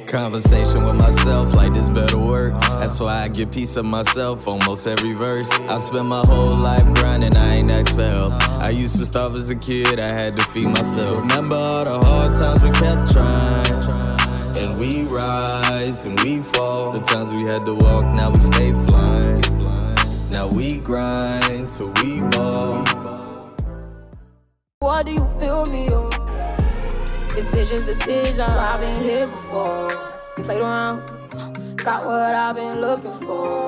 Conversation with myself like this better work. That's why I get peace of myself almost every verse. I spent my whole life grinding, I ain't asked for help. I used to starve as a kid, I had to feed myself. Remember all the hard times we kept trying, and we rise and we fall. The times we had to walk, now we stay flying. Now we grind till we ball. What do you feel me on? Decisions, I've been here before. Played around, got what I've been looking for.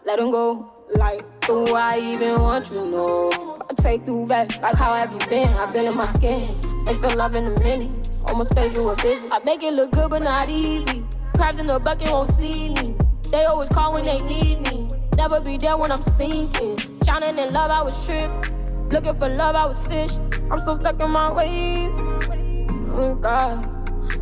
Let them go, like, do I even want you, no? I take you back, like how have you been? I've been in my skin, ain't feel love in a minute. Almost paid you a visit. I make it look good but not easy. Crabs in the bucket won't see me. They always call when they need me. Never be there when I'm sinking. Drowning in love, I was tripped. Looking for love, I was fish. I'm so stuck in my ways. Oh God,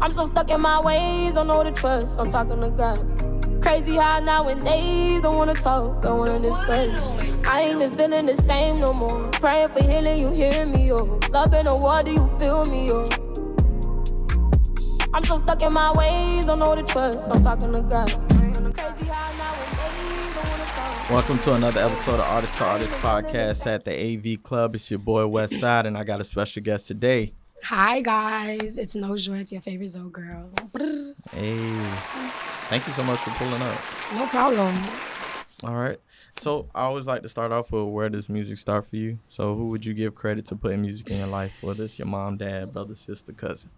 I'm so stuck in my ways. Don't know the trust, I'm talking to God. Crazy how nowadays don't wanna talk, don't wanna discuss. I ain't been feeling the same no more. Praying for healing, you hear me, yo. Love in the water, you feel me, yo. I'm so stuck in my ways, don't know the trust, I'm talking to God. Crazy how nowadays don't wanna talk. Welcome to another episode of Artist to Artist podcast at the AV Club. It's your boy Westside, and I got a special guest today. Hi guys, it's Jwettz, your favorite Zoe girl. Hey, thank you so much for pulling up. No problem. All right, so I always like to start off with where does music start for you? So who would you give credit to putting music in your life? Whether it's your mom, dad, brother, sister, cousin?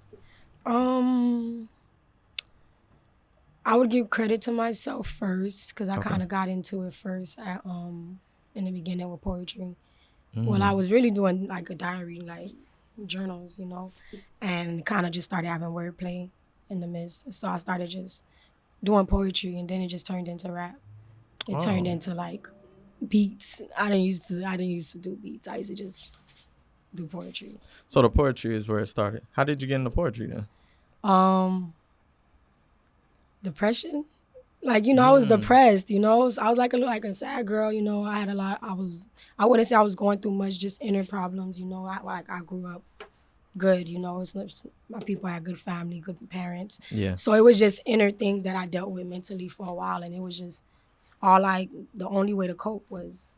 I would give credit to myself first because I kind of got into it first at, in the beginning with poetry. Well, I was really doing like a diary, like journals, you know, and kind of just started having wordplay in the midst. So I started just doing poetry, and then it just turned into rap. It turned into like beats. I didn't used to do beats. I used to just do poetry. So the poetry is where it started. How did you get into poetry then? Depression. Like, you know, I was depressed, you know. So I was like a sad girl, you know. I wouldn't say I was going through much, just inner problems, you know. I grew up good, you know. My people had good family, good parents. Yeah. So it was just inner things that I dealt with mentally for a while, and it was just the only way to cope was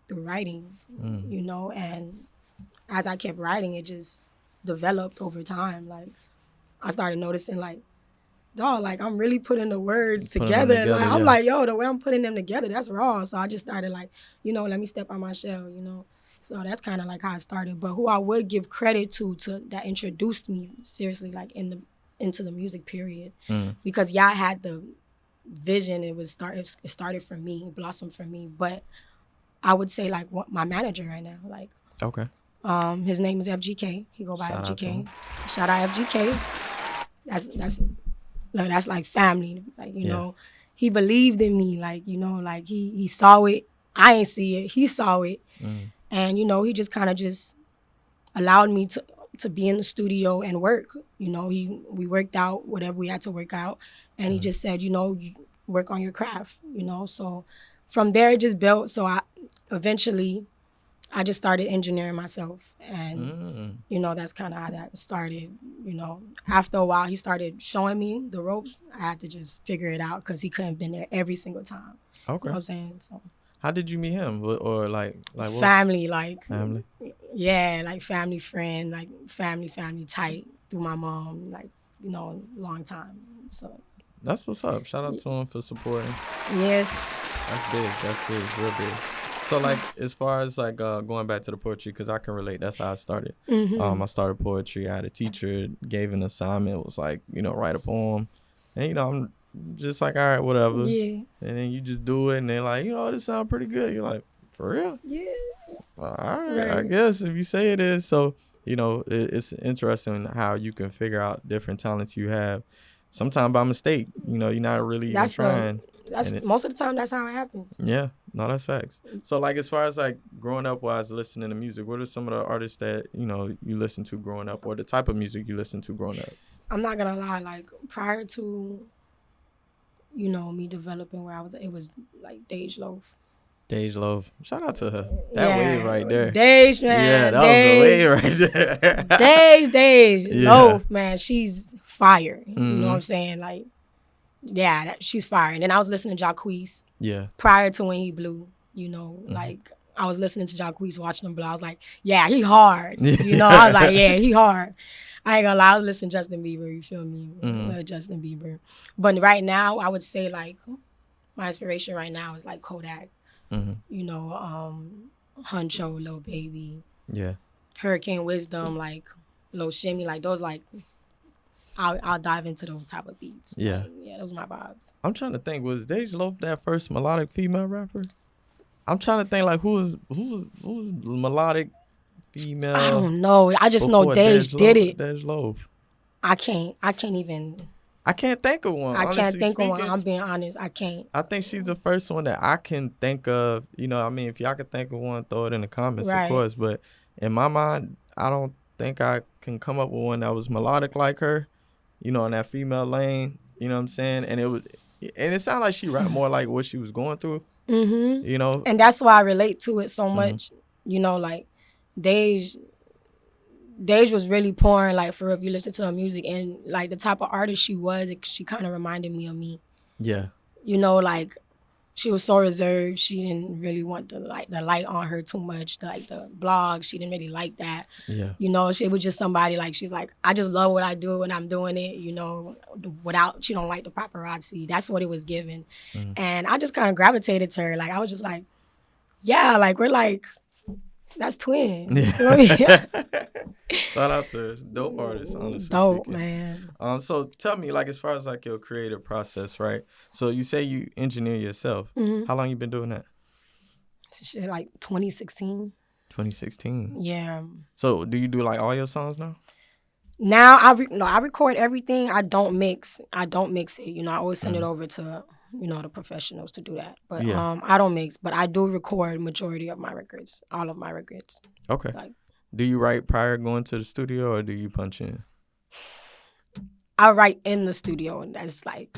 through writing, you know. And as I kept writing, it just developed over time. Like, I started noticing, like, dog, like, I'm really putting the words together. Like, I'm like, yo, the way I'm putting them together, that's raw. So I just started, like, you know, let me step on my shell, you know. So that's kind of like how it started. But who I would give credit to that introduced me seriously, like, into the music period, because y'all had the vision. It started from me, it blossomed from me. But I would say, like, my manager right now, like, okay, his name is FGK. He go by Shout FGK. Shout out FGK. That's like family, like, you know. He believed in me, like, you know, like he saw it. I ain't see it. He saw it. And, you know, he just kind of just allowed me to be in the studio and work. You know, we worked out whatever we had to work out. And he just said, you know, you work on your craft, you know. So from there, it just built. So I just started engineering myself. And, you know, that's kind of how that started, you know. After a while, he started showing me the ropes. I had to just figure it out because he couldn't have been there every single time. Okay. You know what I'm saying? So, how did you meet him? Or like what? Family, like. Family? Yeah, like family friend, like family tight through my mom, like, you know, long time. So. That's what's up. Shout out to him for supporting. Yes. That's big. That's big. Real big. So, like, as far as, like, going back to the poetry, because I can relate, that's how I started. I started poetry. I had a teacher, gave an assignment, was like, you know, write a poem. And, you know, I'm just like, all right, whatever. Yeah. And then you just do it, and they're like, you know, this sounds pretty good. You're like, for real? Yeah. Well, all right, I guess, if you say it is. So, you know, it's interesting how you can figure out different talents you have. Sometimes by mistake, you know, you're not really even trying. Most of the time, that's how it happens. Yeah, no, that's facts. So, like, as far as, like, growing up while I was listening to music, what are some of the artists that, you know, you listen to growing up, or the type of music you listen to growing up? I'm not gonna lie, like, prior to, you know, me developing where I was, it was, like, Dej Loaf. Dej Loaf. Shout out to her. That wave right there. Dej, man. Yeah, that was the wave right there. Dej Loaf, man. She's fire. You know what I'm saying? Like, yeah, she's fire. And then I was listening to Jwettz Yeah. prior to when he blew, you know, like I was listening to Jwettz, watching him blow. I was like, yeah, he hard. You know, I was like, yeah, he hard. I ain't gonna lie, I was listening to Justin Bieber, you feel me? Justin Bieber. But right now, I would say like my inspiration right now is like Kodak. You know, Huncho, Lil Baby. Yeah. Hurricane Wisdom, like Lil Shimmy, like those like I'll dive into those type of beats. Yeah. Like, yeah, those are my vibes. I'm trying to think, was Dej Loaf that first melodic female rapper? I'm trying to think like who was melodic female. I don't know. I just know Dej did it. Dej Loaf. I can't even. I can't think of one. I can't think of one. speaking. I'm being honest. I can't. I think she's the first one that I can think of. You know, I mean, if y'all can think of one, throw it in the comments, Right. of course. But in my mind, I don't think I can come up with one that was melodic like her. You know, in that female lane. You know what I'm saying? And it sounded like she rapped more like what she was going through. You know, And that's why I relate to it so much. You know, like Dej was really pouring, like, for real, if you listen to her music, and like the type of artist she was, she kind of reminded me of me. yeah, You know, like she was so reserved. She didn't really want the light on her too much. Like the blog, she didn't really like that. yeah, You know, she was just somebody like, she's like, I just love what I do when I'm doing it, you know, she don't like the paparazzi. That's what it was given. And I just kind of gravitated to her. Like, I was just like, yeah, like, we're like, that's twin. You know what I mean? Shout out to her. Dope artist, honestly. Dope, speaking. man. So tell me, like, as far as like your creative process, right? So you say you engineer yourself. How long you been doing that? Shit, like 2016. 2016. Yeah. So do you do like all your songs now? Now I record everything. I don't mix it. You know, I always send it over to, you know, the professionals to do that. But Yeah. I don't mix, but I do record majority of my records, all of my records. Okay. Like, Do you write prior going to the studio or do you punch in? I write in the studio, and that's like,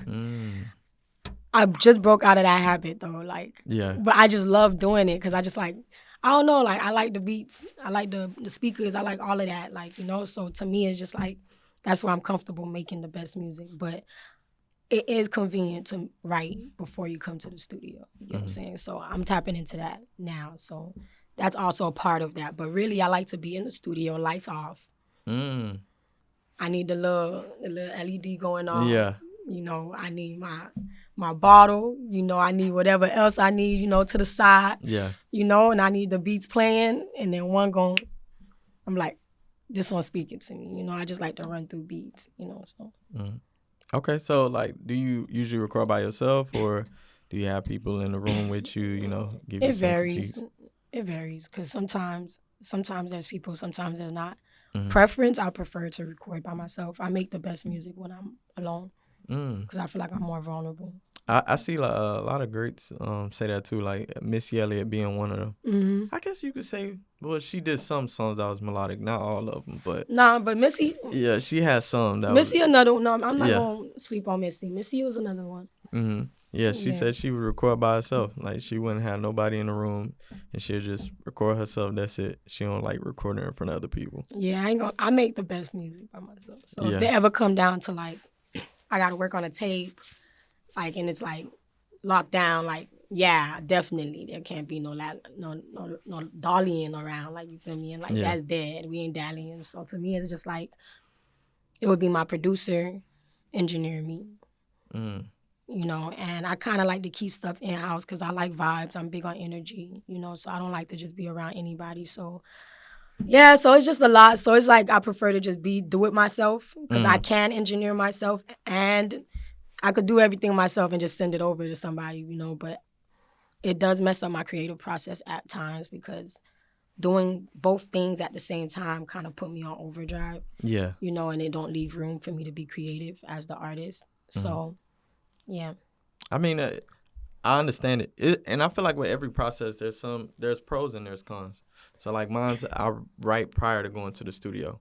I just broke out of that habit though. Like, Yeah. but I just love doing it because I just like, I don't know, like I like the beats, I like the speakers, I like all of that, like, you know. So to me, it's just like that's where I'm comfortable making the best music. But it is convenient to write before you come to the studio. You know what I'm saying? So I'm tapping into that now. So that's also a part of that. But really, I like to be in the studio, lights off. I need the little LED going on. Yeah. You know, I need my bottle. You know, I need whatever else I need, you know, to the side. Yeah. You know, and I need the beats playing. And then I'm like, this one speaking to me. You know, I just like to run through beats, you know, so. Okay, so like, do you usually record by yourself or do you have people in the room with you, you know, give you It some varies. critiques? It varies because sometimes there's people, sometimes there's not. Preference, I prefer to record by myself. I make the best music when I'm alone because I feel like I'm more vulnerable. I see like, a lot of greats say that too, like Missy Elliott being one of them. I guess you could say, well, she did some songs that was melodic, not all of them, but Nah, but Missy, yeah, she has some that Missy was, another one. No, I'm not gonna sleep on Missy. Missy was another one. yeah, she said she would record by herself, like she wouldn't have nobody in the room, and she'll just record herself. That's it. She don't like recording in front of other people. Yeah, I make the best music by myself. So Yeah. if it ever come down to like, I gotta work on a tape, like, and it's like locked down, like, yeah, definitely there can't be no dallying around, like, you feel me? And like, that's dead. We ain't dallying. So to me, it's just like, it would be my producer, engineer me. You know, and I kind of like to keep stuff in-house because I like vibes. I'm big on energy, you know, so I don't like to just be around anybody. So, yeah, so it's just a lot. So it's like I prefer to just do it myself because I can engineer myself and I could do everything myself and just send it over to somebody, you know, but it does mess up my creative process at times because doing both things at the same time kind of put me on overdrive. Yeah. You know, and it don't leave room for me to be creative as the artist. So, yeah. I mean, I understand it. And I feel like with every process, there's pros and there's cons. So like mine's, I write prior to going to the studio.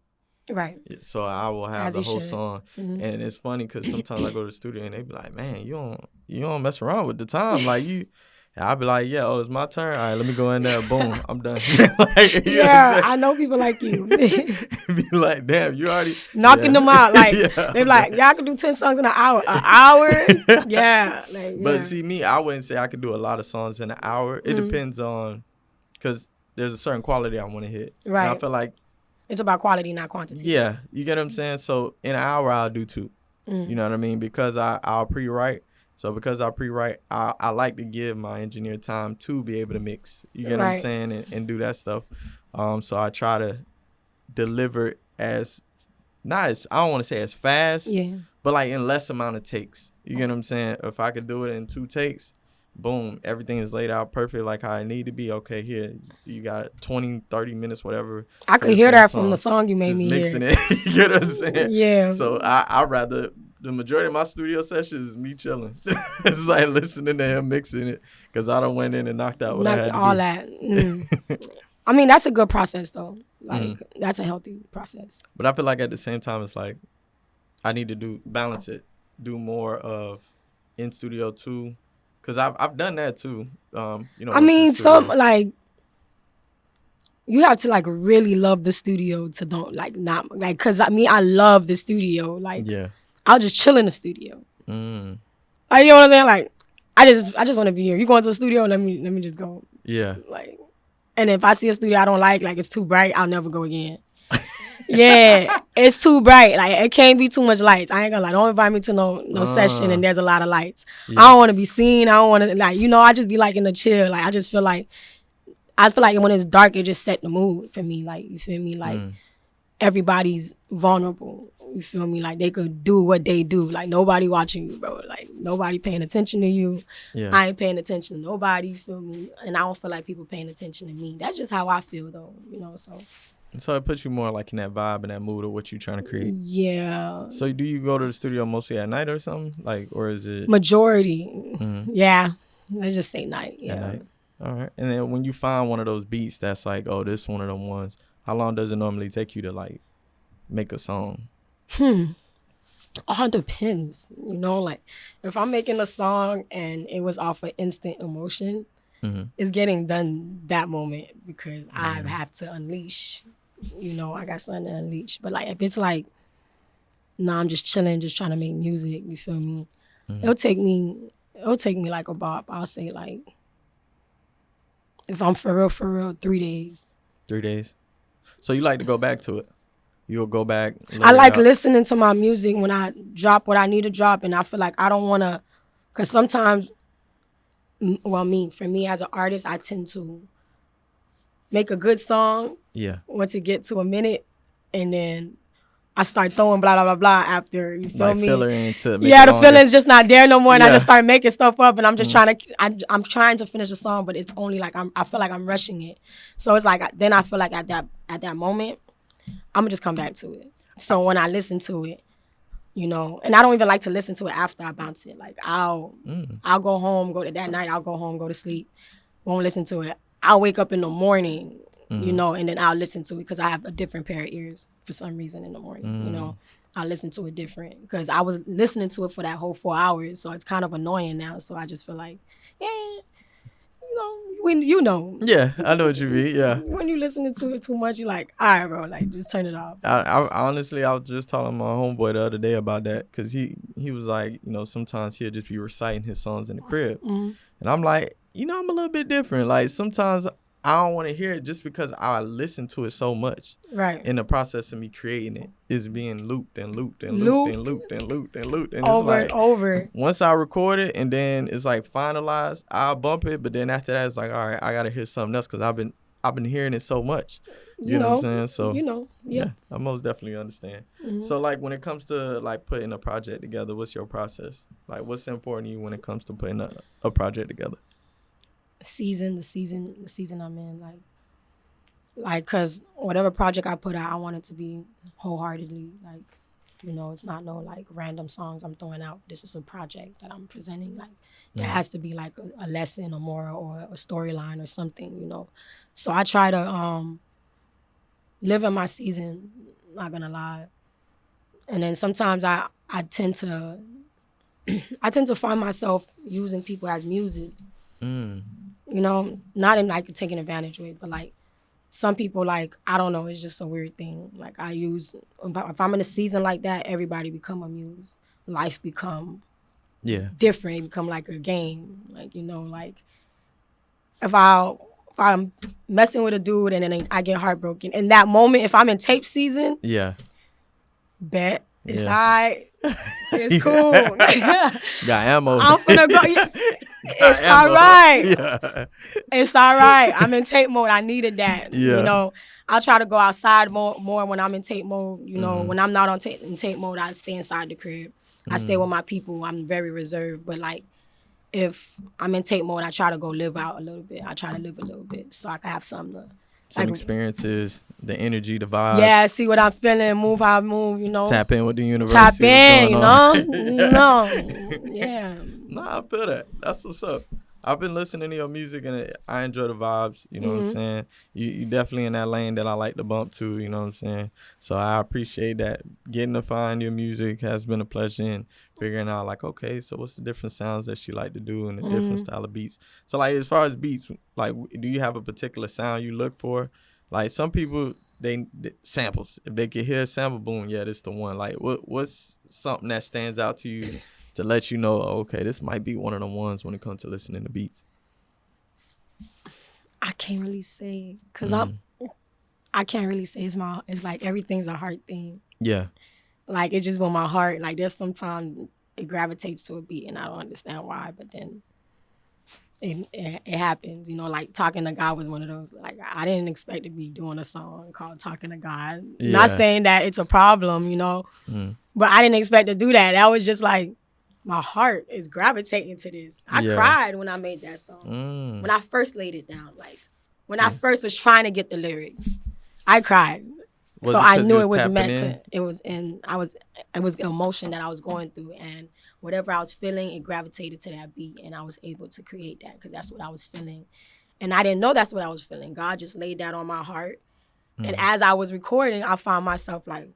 Right. So I will have As the you whole should. song, and it's funny because sometimes I go to the studio and they be like, "Man, you don't mess around with the time, like you." And I'll be like, yeah, oh, it's my turn. All right, let me go in there. Boom, I'm done. Like, you know Yeah, what I know people like you. I'm be like, damn, you already Knocking them out. Like, Yeah. they be like, y'all can do 10 songs in an hour. An hour? Yeah. Like, But yeah. see, me, I wouldn't say I could do a lot of songs in an hour. It depends on, because there's a certain quality I want to hit. Right. And I feel like, It's about quality, not quantity. yeah, you get what I'm saying? So in an hour, I'll do 2. You know what I mean? Because I'll pre-write. So because I pre-write, I like to give my engineer time to be able to mix. You get what I'm saying? And do that stuff. So I try to deliver as, not as, I don't want to say as fast, but like in less amount of takes. You get what I'm saying? If I could do it in 2 takes, boom, everything is laid out perfect like how it need to be. Okay, here, you got 20, 30 minutes, whatever. I could hear that from the song you made just me mixing hear. it. You get what I'm saying? Yeah. So I'd rather, the majority of my studio sessions is me chilling. It's like listening to him mixing it because I done went in and knocked out what I had to all do. that. I mean, that's a good process, though. Like, that's a healthy process. But I feel like at the same time, it's like I need to balance it, do more of in studio too, because I've done that too. You know, I mean, you have to like really love the studio to don't like not like, because I love the studio. Like, yeah, I'll just chill in the studio. mm, Like, you know what I'm saying? Like, I just want to be here. You going to the studio? Let me just go. yeah. Like, and if I see a studio I don't like it's too bright, I'll never go again. Yeah, it's too bright. Like, it can't be too much lights. I ain't gonna lie. Don't invite me to no session and there's a lot of lights. Yeah. I don't want to be seen. I don't want to, like, I just be liking to chill. Like, I feel like when it's dark, it just set the mood for me. Like, you feel me? Like, everybody's vulnerable. You feel me? Like, they could do what they do. Like, nobody watching you, bro. Like, nobody paying attention to you. Yeah. I ain't paying attention to nobody. You feel me? And I don't feel like people paying attention to me. That's just how I feel, though. So it puts you more like in that vibe and that mood of what you're trying to create. Yeah. So do you go to the studio mostly at night or something? Like, or is it majority? Yeah. Let's just say night. Yeah. Night. All right. And then when you find one of those beats that's like, oh, this one of them ones, how long does it normally take you to like make a song? All depends. Like if I'm making a song and it was off of instant emotion, it's getting done that moment because I have to unleash. I got something to unleash. But like if it's like, I'm just chilling, just trying to make music, you feel me? It'll take me like about, I'll say like, if I'm for real, 3 days. 3 days. So you like to go back to it? You'll go back. I like listening to my music when I drop what I need to drop, and I feel like I don't want to, because sometimes, for me as an artist, I tend to make a good song. Yeah. Once it get to a minute, and then I start throwing blah blah blah blah after. You feel me? Filler into the feeling's just not there no more, and I just start making stuff up, and I'm just trying to. I'm trying to finish the song, but it's only like I feel like I'm rushing it. So it's like then I feel like at that moment, I'm gonna just come back to it. So when I listen to it, and I don't even like to listen to it after I bounce it. Like I'll go home, that night I'll go home, go to sleep, won't listen to it. I'll wake up in the morning, and then I'll listen to it because I have a different pair of ears for some reason in the morning. I listen to it different because I was listening to it for that whole 4 hours, so it's kind of annoying now. So I just feel like, Yeah, I know what you mean. Yeah. When you listening to it too much, you're like, all right, bro, like just turn it off. I honestly, I was just telling my homeboy the other day about that because he was like, sometimes he'll just be reciting his songs in the crib, and I'm like, I'm a little bit different. Like sometimes I don't want to hear it just because I listen to it so much. Right. In the process of me creating it is being looped and looped and looped and looped and looped and looped. And over it's like, and over. Once I record it and then it's like finalized, I'll bump it. But then after that, it's like, all right, I got to hear something else because I've been hearing it so much. You know what I'm saying? So, yeah, I most definitely understand. So like when it comes to like putting a project together, what's your process? Like what's important to you when it comes to putting a project together? The season I'm in, like, cause whatever project I put out, I want it to be wholeheartedly, like, it's not no like random songs I'm throwing out. This is a project that I'm presenting. Like, it has to be like a lesson, a moral, or a storyline or something, So I try to live in my season. Not gonna lie, and then sometimes I tend to find myself using people as muses. You know, not in like taking advantage of it, but like some people, like, I don't know, it's just a weird thing. Like I use, if I'm in a season like that, everybody become amused. Life become different. It become like a game. Like, you know, like if I'm messing with a dude and then I get heartbroken, in that moment, if I'm in tape season, bet it's all right. It's cool. Got ammo. I'm finna go. It's all right. Yeah. It's all right. I'm in tape mode. I needed that. Yeah. You know, I try to go outside more when I'm in tape mode. You know, when I'm not in tape mode, I stay inside the crib. I stay with my people. I'm very reserved. But like, if I'm in tape mode, I try to go live out a little bit. I try to live a little bit so I can have something to. Some experiences, the energy, the vibe. Yeah, see what I'm feeling, move how I move, you know. Tap in with the universe. Tap in, you know. Yeah. Nah, I feel that. That's what's up. I've been listening to your music and I enjoy the vibes, you know what I'm saying? You definitely in that lane that I like to bump to, you know what I'm saying? So I appreciate that. Getting to find your music has been a pleasure, and figuring out like, okay, so what's the different sounds that you like to do and the different style of beats. So like, as far as beats, like, do you have a particular sound you look for? Like some people, they samples. If they can hear a sample, boom, yeah, this the one. Like what's something that stands out to you to let you know, okay, this might be one of the ones when it comes to listening to beats? I can't really say, because I can't really say. It's like everything's a heart thing. Yeah. Like, it's just with my heart. Like, there's sometimes it gravitates to a beat, and I don't understand why, but then it happens. You know, like, Talking to God was one of those. Like, I didn't expect to be doing a song called Talking to God. Yeah. Not saying that it's a problem, you know, but I didn't expect to do that. That was just like, my heart is gravitating to this. I cried when I made that song. When I first laid it down, like when I first was trying to get the lyrics, I cried. So I knew it was meant to. It was emotion that I was going through, and whatever I was feeling, it gravitated to that beat, and I was able to create that because that's what I was feeling, and I didn't know that's what I was feeling. God just laid that on my heart, and as I was recording, I found myself like,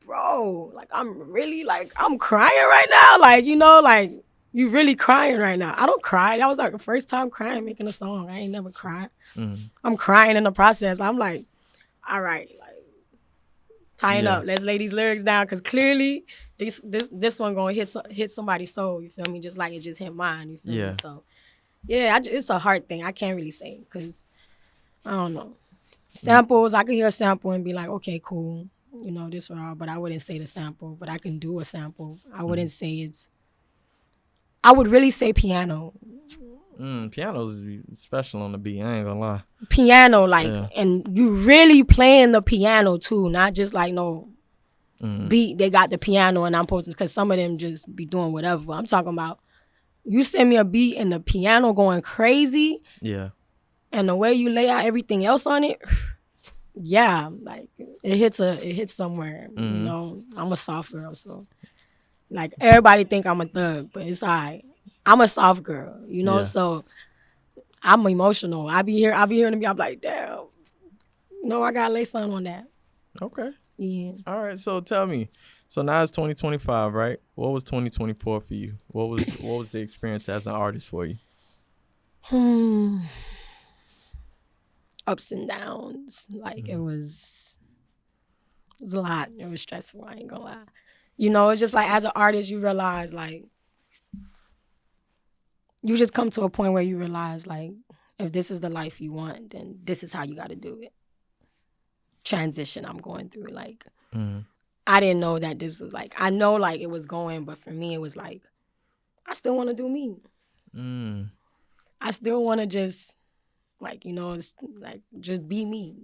bro, like I'm crying right now. Like, you know, like you really crying right now. I don't cry. That was like the first time crying making a song. I ain't never cried. I'm crying in the process. I'm like, all right, like tighten up. Let's lay these lyrics down because clearly this one gonna hit somebody's soul. You feel me? Just like it just hit mine. You feel me? So yeah, it's a hard thing. I can't really say because I don't know. Samples, I could hear a sample and be like, okay, cool. You know, this raw, but I wouldn't say the sample, but I can do a sample. I wouldn't say I would really say piano. Piano's special on the beat, I ain't gonna lie. Piano, like, and you really playing the piano too, not just like no beat, they got the piano and I'm supposed to, because some of them just be doing whatever. I'm talking about, you send me a beat and the piano going crazy. Yeah. And the way you lay out everything else on it, yeah, like it hits somewhere. You know, I'm a soft girl, so like everybody think I'm a thug, but it's all right. I'm a soft girl, you know, so I'm emotional. I be hearing the beat, I'm like, damn, you know, I gotta lay something on that. Okay. Yeah. All right, so tell me. So now it's 2025, right? What was 2024 for you? What was the experience as an artist for you? Ups and downs. Like it was a lot. It was stressful, I ain't gonna lie. You know, it's just like as an artist you realize like you just come to a point where you realize like if this is the life you want, then this is how you gotta do it. Transition I'm going through. Like I didn't know that this was like, I know like it was going, but for me it was like I still wanna do me. I still wanna just like, you know, it's like just be me,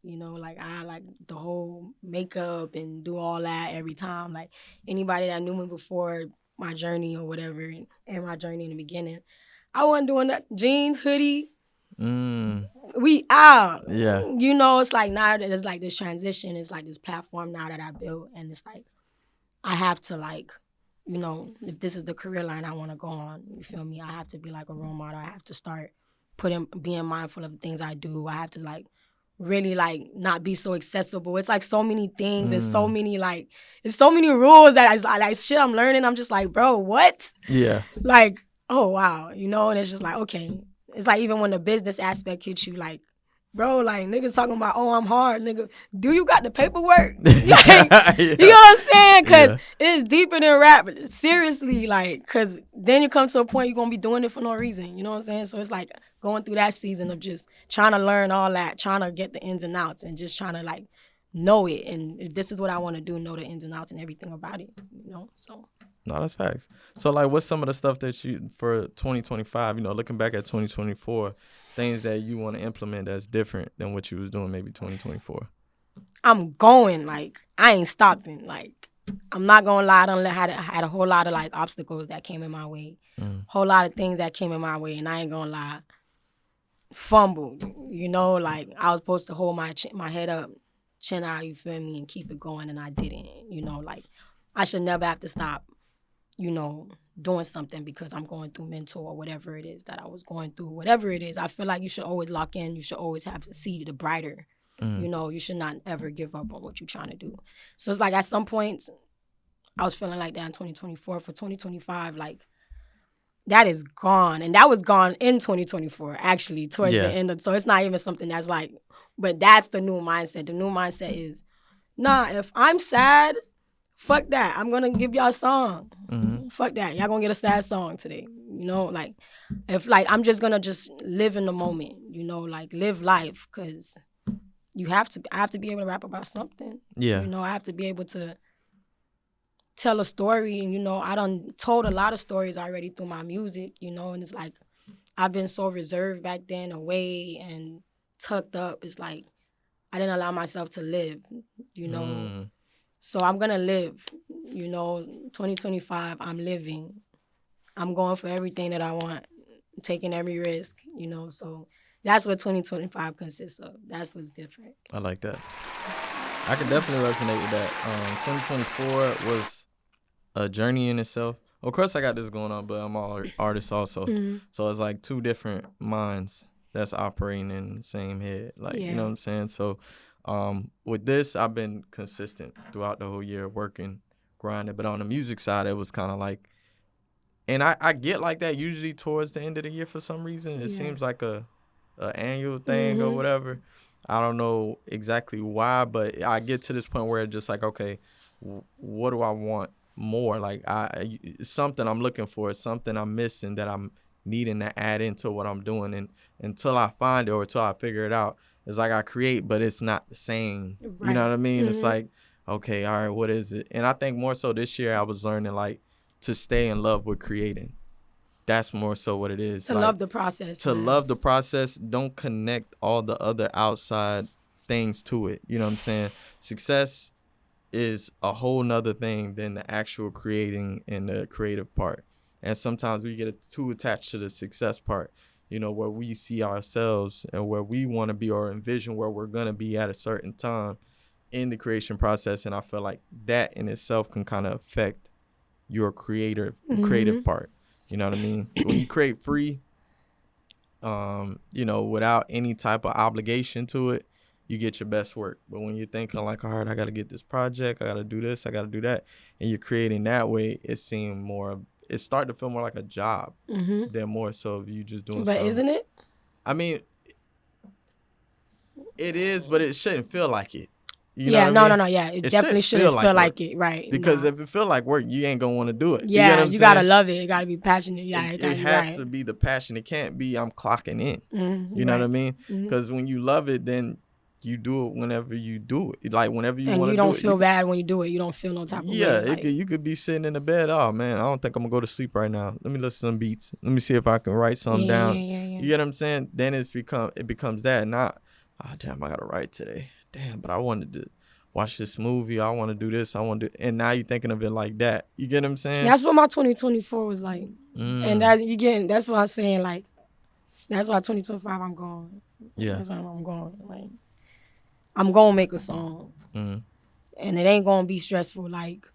you know, like I like the whole makeup and do all that every time. Like anybody that knew me before my journey or whatever and my journey in the beginning, I wasn't doing that. Jeans, hoodie, we out. Yeah. You know, it's like now that it's like this transition, it's like this platform now that I built, and it's like I have to like, you know, if this is the career line I want to go on, you feel me? I have to be like a role model. I have to start being mindful of the things I do. I have to like really like not be so accessible. It's like so many things and so many like it's so many rules that I like shit I'm learning. I'm just like, bro, what? Yeah. Like, oh wow, you know, and it's just like, okay, it's like even when the business aspect hits you, like, bro, like, niggas talking about, oh, I'm hard, nigga. Do you got the paperwork? Like, Yeah. You know what I'm saying? Because Yeah. it's deeper than rap. Seriously, like, because then you come to a point you're going to be doing it for no reason. You know what I'm saying? So it's like going through that season of just trying to learn all that, trying to get the ins and outs, and just trying to, like, know it. And if this is what I want to do, know the ins and outs and everything about it, you know? So. No, that's facts. So, like, what's some of the stuff that you, for 2025, you know, looking back at 2024, things that you want to implement that's different than what you was doing maybe 2024? I'm going, like, I ain't stopping. Like, I'm not going to lie. I done had a whole lot of, like, obstacles that came in my way. Whole lot of things that came in my way, and I ain't going to lie. Fumbled, you know? Like, I was supposed to hold my head up, chin out, you feel me, and keep it going, and I didn't, you know? Like, I should never have to stop, you know, doing something because I'm going through mental or whatever it is that I was going through. Whatever it is, I feel like you should always lock in. You should always have to see the brighter. You know, you should not ever give up on what you're trying to do. So it's like at some points, I was feeling like that in 2024. For 2025, like, that is gone. And that was gone in 2024, actually, towards the end. So it's not even something that's like, but that's the new mindset. The new mindset is, nah, if I'm sad, fuck that. I'm going to give y'all a song. Fuck that. Y'all going to get a sad song today. You know, like, if, like, I'm just going to just live in the moment, you know, like, live life, because I have to be able to rap about something. Yeah. You know, I have to be able to tell a story. And, you know, I done told a lot of stories already through my music, you know, and it's like, I've been so reserved back then, away and tucked up. It's like, I didn't allow myself to live, you know. So I'm going to live, you know, 2025, I'm living. I'm going for everything that I want, taking every risk, you know. So that's what 2025 consists of. That's what's different. I like that. I can definitely resonate with that. 2024 was a journey in itself. Of course, I got this going on, but I'm an artist also. So it's like two different minds that's operating in the same head. Like, you know what I'm saying? So with this, I've been consistent throughout the whole year, working, grinding. But on the music side, it was kind of like, and I get like that usually towards the end of the year for some reason. It seems like a annual thing or whatever. I don't know exactly why, but I get to this point where it's just like, okay, what do I want more? Like, it's something I'm looking for. It's something I'm missing that I'm needing to add into what I'm doing. And until I find it or until I figure it out, it's like I create, but it's not the same. Right. You know what I mean? It's like, okay, all right, what is it? And I think more so this year I was learning, like, to stay in love with creating. That's more so what it is. To, like, love the process. To love the process. Don't connect all the other outside things to it. You know what I'm saying? Success is a whole nother thing than the actual creating and the creative part. And sometimes we get too attached to the success part, you know, where we see ourselves and where we want to be or envision where we're going to be at a certain time in the creation process. And I feel like that in itself can kind of affect your creative part. You know what I mean? When you create free, you know, without any type of obligation to it, you get your best work. But when you're thinking like, all right, I got to get this project, I got to do this, I got to do that, and you're creating that way, it started to feel more like a job than more so of you just doing something. But isn't it? I mean, it is, but it shouldn't feel like it. You yeah, know no. Yeah, it definitely shouldn't feel like it, right? Because if it feel like work, you ain't gonna want to do it. Yeah, you know what you gotta love it. You gotta be passionate. Yeah, it has to be the passion. It can't be I'm clocking in. You know what I mean? Because when you love it, then you do it whenever you do it. Like whenever you want to do it. And you don't feel bad when you do it. You don't feel no type of way. Yeah, you could be sitting in the bed. Oh man, I don't think I'm gonna go to sleep right now. Let me listen to some beats. Let me see if I can write something down. You get what I'm saying? Then it becomes that. Not, oh damn, I gotta write today. Damn, but I wanted to watch this movie. I want to do this. I want to, and now you're thinking of it like that. You get what I'm saying? That's what my 2024 was like. And that's what I'm saying. Like, that's why 2025 I'm going. Yeah, that's why I'm going. Like, I'm gonna make a song, and it ain't gonna be stressful. Like,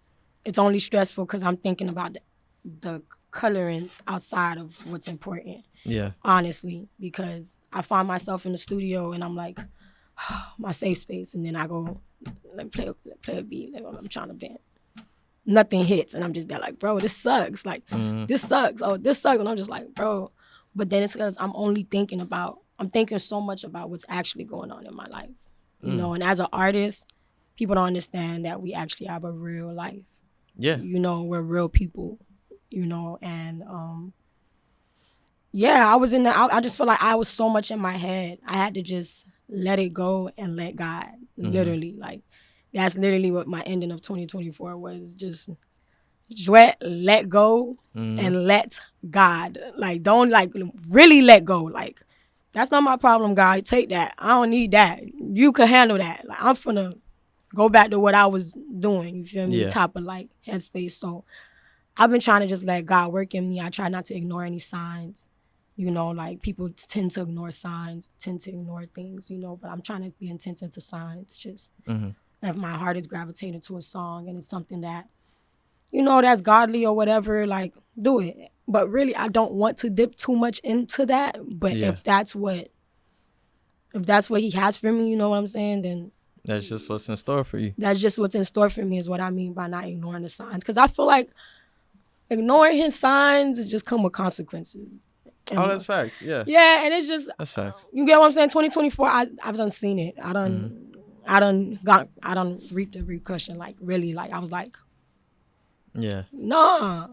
it's only stressful because I'm thinking about the colorings outside of what's important. Yeah, honestly, because I find myself in the studio and I'm like, my safe space, and then I go, let me play a beat. Like, I'm trying to bend. Nothing hits, and I'm just there like, bro, this sucks. Like, this sucks. Oh, this sucks, and I'm just like, bro, But then it's because I'm thinking so much about what's actually going on in my life. You know, and as an artist, people don't understand that we actually have a real life. Yeah. You know, we're real people, you know, and yeah, I just feel like I was so much in my head. I had to just let it go and let God, literally. Like, that's literally what my ending of 2024 was. Just Jwettz, let go and let God. Like, don't, like, really let go. Like, that's not my problem, God. Take that. I don't need that. You can handle that. Like, I'm finna go back to what I was doing. You feel me? Yeah. Type of, like, headspace. So I've been trying to just let God work in me. I try not to ignore any signs. You know, like, people tend to ignore signs, tend to ignore things, you know, but I'm trying to be attentive to signs. Just if my heart is gravitating to a song and it's something that, you know, that's godly or whatever, like, do it. But really, I don't want to dip too much into that. But if that's what he has for me, you know what I'm saying, then that's just what's in store for you. That's just what's in store for me is what I mean by not ignoring the signs. Because I feel like ignoring his signs just come with consequences. And that's facts. Yeah. Yeah, and it's just, that's facts. You get what I'm saying? 2024, I've done seen it. I done reaped the repercussion. Like, really, like, I was like, yeah, nah.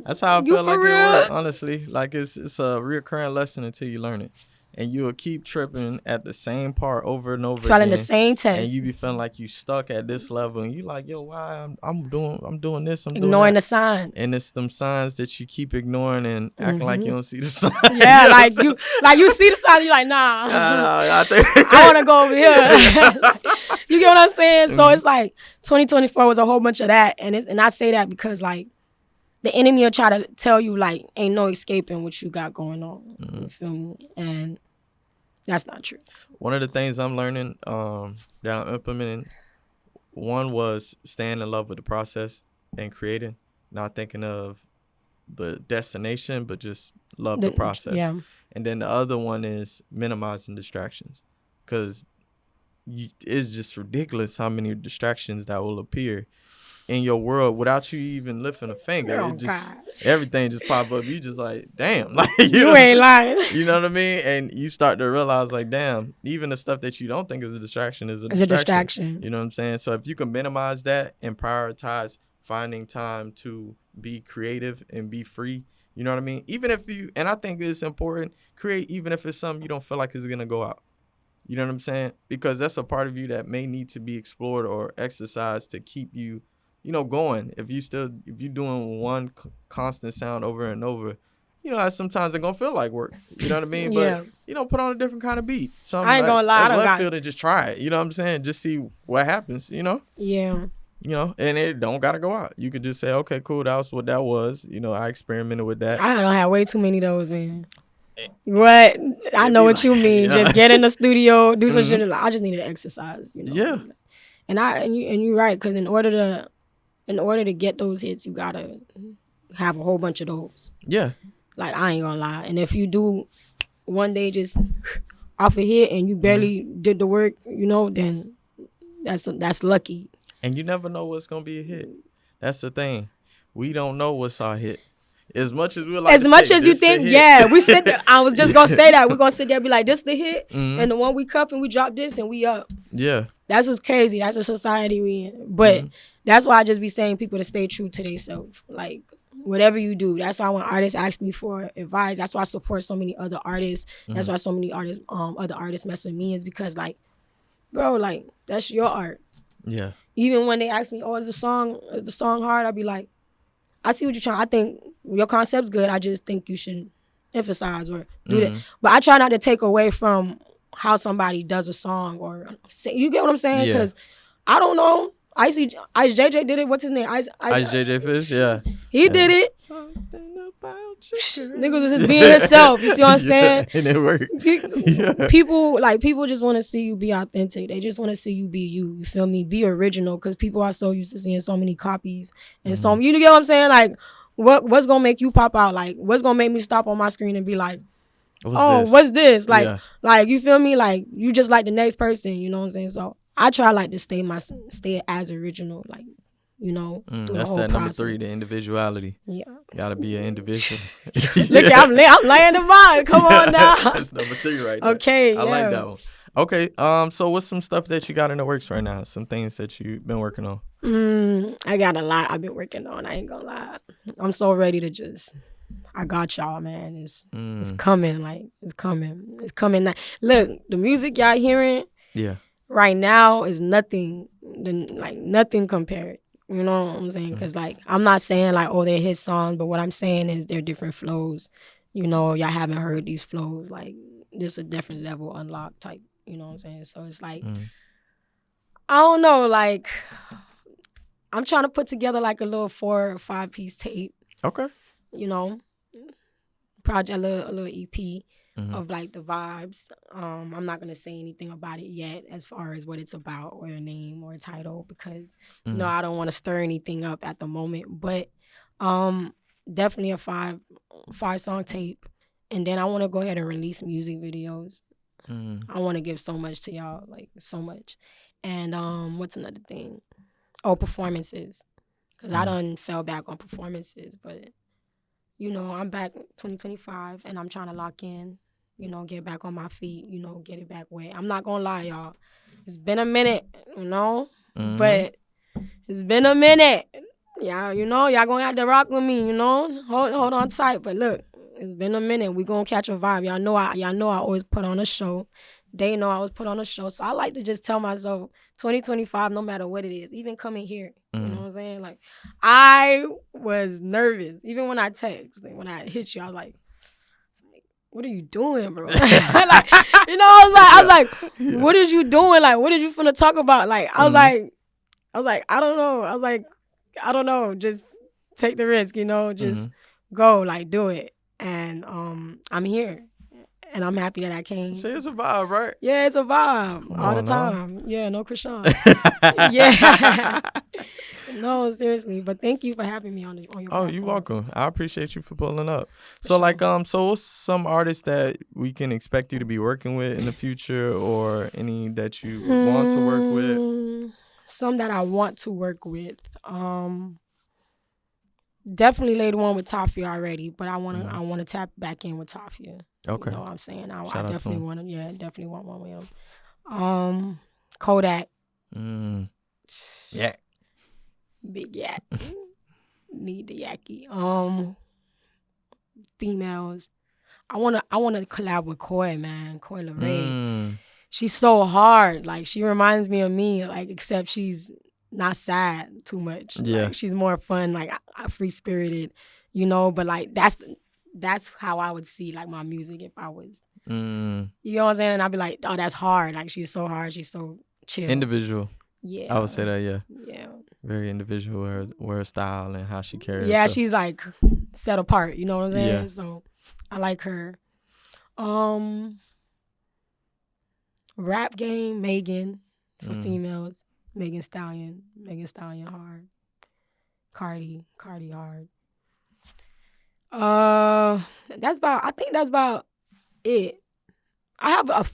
That's how I You feel like for it real? works, honestly. Like, it's a reoccurring lesson until you learn it. And you will keep tripping at the same part over and over Failing again. the same test. And you be feeling like you stuck at this level. And you like, yo, why I'm doing this, I'm ignoring doing that. the signs. And it's them signs that you keep ignoring and acting like you don't see the signs. Yeah, You know you see the signs, you're like, nah. I think I want to go over here. You get what I'm saying? So it's like 2024 was a whole bunch of that. And I say that because, like, the enemy will try to tell you, like, ain't no escaping what you got going on. You feel me? And that's not true. One of the things I'm learning that I'm implementing, one was staying in love with the process and creating, not thinking of the destination, but just love the process. Yeah. And then the other one is minimizing distractions, because it's just ridiculous how many distractions that will appear in your world without you even lifting a finger. Oh, it just God. Everything just pop up. You just like, damn, like You ain't lying. You know what I mean? And you start to realize, like, damn, even the stuff that you don't think is a distraction is a distraction. You know what I'm saying? So if you can minimize that and prioritize finding time to be creative and be free, you know what I mean? Even if and I think it's important, create even if it's something you don't feel like is gonna go out. You know what I'm saying? Because that's a part of you that may need to be explored or exercised to keep you, going. If you're doing one constant sound over and over, sometimes it's gonna feel like work. You know what I mean? Yeah. But put on a different kind of beat. I ain't gonna lie, I don't left field and just try it. You know what I'm saying? Just see what happens. Yeah. And it don't gotta go out. You could just say, okay, cool, that was what that was. I experimented with that. I don't have way too many of those, man. What? I know what you mean. Just get in the studio, do some shit. I just need to exercise. Yeah. And you're right, because in order to get those hits, you gotta have a whole bunch of those. Yeah. Like, I ain't gonna lie. And if you do one day just off a hit and you barely did the work, then that's lucky. And you never know what's gonna be a hit. That's the thing. We don't know what's our hit. As much as we like, as much as you think, yeah, we sit there. I was just gonna say that we're gonna sit there and be like, "This the hit," and the one we cup and we drop this and we up. Yeah, that's what's crazy. That's the society we in. But that's why I just be saying people to stay true to themselves. Like, whatever you do, that's why when artists ask me for advice, that's why I support so many other artists. That's why so many artists, other artists mess with me, is because, like, bro, like, that's your art. Yeah. Even when they ask me, "Oh, is the song hard?" I'll be like, I see what you're trying. I think your concept's good. I just think you should emphasize or do that. But I try not to take away from how somebody does a song or say, you get what I'm saying? Because I don't know. Ice JJ did it. What's his name? Ice JJ Fish. Yeah. He did it. Something about you. Niggas is just being himself. You see what I'm saying? And it worked. People just want to see you be authentic. They just want to see you be you. You feel me? Be original, because people are so used to seeing so many copies and so, you get what I'm saying? Like, what's gonna make you pop out? Like, what's gonna make me stop on my screen and be like, what's this? Like, like, you feel me? Like, you just like the next person. You know what I'm saying? So I try, like, to stay as original, like, you know, through the That's whole that process. number 3, the individuality. Yeah. Gotta be an individual. Look, I'm laying the vibe. Come on now. That's number 3 right there. Okay, I like that one. Okay, so what's some stuff that you got in the works right now? Some things that you've been working on? I got a lot I've been working on. I ain't gonna lie. I'm so ready to just. I got y'all, man. It's coming. Like it's coming. It's coming. Look, the music y'all hearing. Yeah. Right now is nothing. Nothing compared. You know what I'm saying? Because like I'm not saying like they're hit songs, but what I'm saying is they're different flows. You know, y'all haven't heard these flows. Like this a different level unlocked type. You know what I'm saying? So it's like I don't know. Like I'm trying to put together like a little 4 or 5 piece tape. Okay. You know, project a little EP of like the vibes. I'm not gonna say anything about it yet as far as what it's about or a name or a title because you know I don't want to stir anything up at the moment. But definitely a 5 song tape, and then I want to go ahead and release music videos. I want to give so much to y'all, like so much. And what's another thing? Performances, because I done fell back on performances, but. You know, I'm back 2025, and I'm trying to lock in, you know, get back on my feet, you know, get it back wet. I'm not going to lie, y'all. It's been a minute, you know, but it's been a minute. Yeah, you know, y'all going to have to rock with me, you know. Hold on tight. But look, it's been a minute. We going to catch a vibe. Y'all know I always put on a show. They know I always put on a show. So I like to just tell myself 2025, no matter what it is, even coming here, you know what I'm saying? Like, I was nervous. Even when I text, like, when I hit you, I was like, what are you doing, bro? Like, you know, I was like, what is you doing? Like, what is you finna talk about? Like, I was like, I don't know. I was like, I don't know. Just take the risk, you know, just go, like, do it. And I'm here. And I'm happy that I came. See, it's a vibe, right? Yeah, it's a vibe all the time. Yeah, no Krishan. Yeah. No, seriously. But thank you for having me on your platform. Oh, you're welcome. I appreciate you for pulling up. So, like, so what's some artists that we can expect you to be working with in the future, or any that you want to work with? Some that I want to work with. Definitely laid one with Tafia already, but I want to tap back in with Tafia. Okay. You know what I'm saying? I definitely want to. Yeah, definitely want one with him. Kodak. Yeah. Big yak. Need the yaki. Females. I wanna collab with Koi, man. Koi LeRae. She's so hard. Like, she reminds me of me, like, except she's not sad too much. Yeah. Like, she's more fun, like free spirited, you know, but like that's how I would see like my music if I was you know what I'm saying? And I'd be like, oh, that's hard. Like, she's so hard, she's so chill. Individual. Yeah. I would say that, yeah. Yeah. Very individual with her style and how she carries Yeah, herself. she's like set apart, you know what I'm saying? Yeah. So I like her. Rap game, Megan for females. Megan Stallion hard. Cardi hard. I think that's about it. I have a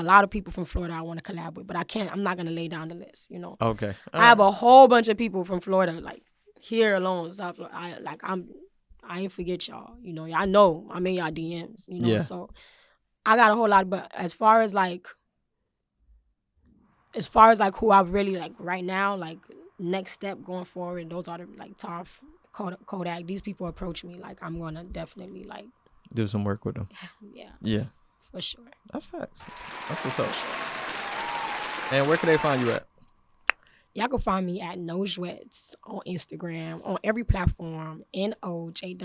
lot of people from Florida I want to collab with, but I'm not going to lay down the list, you know. Okay. I have a whole bunch of people from Florida, like here alone, South Florida. I ain't forget y'all, you know. I know I'm in y'all DMs, you know. Yeah. So I got a whole lot, but as far as like who I really like right now, like next step going forward, those are the like Toph, Kodak. These people approach me, like I'm gonna definitely like do some work with them. Yeah. Yeah. For sure. That's facts. That's what's up. And where can they find you at? Y'all can find me at Jwettz on Instagram, on every platform. NOJWETTZ.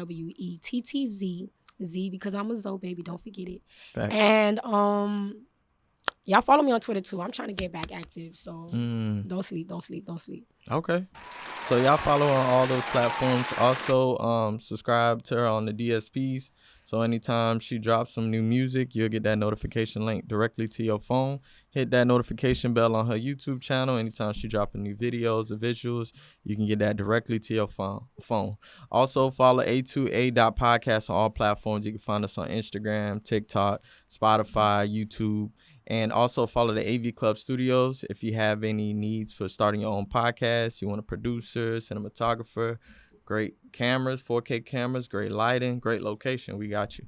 Z, because I'm a Zoe baby. Don't forget it. Facts. And y'all follow me on Twitter too. I'm trying to get back active, so don't sleep. Okay. So y'all follow on all those platforms. Also, subscribe to her on the DSPs. So anytime she drops some new music, you'll get that notification link directly to your phone. Hit that notification bell on her YouTube channel. Anytime she dropping new videos or visuals, you can get that directly to your phone. Also, follow A2A.podcast on all platforms. You can find us on Instagram, TikTok, Spotify, YouTube, And also follow the AV Club Studios if you have any needs for starting your own podcast. You want a producer, cinematographer, great cameras, 4K cameras, great lighting, great location. We got you.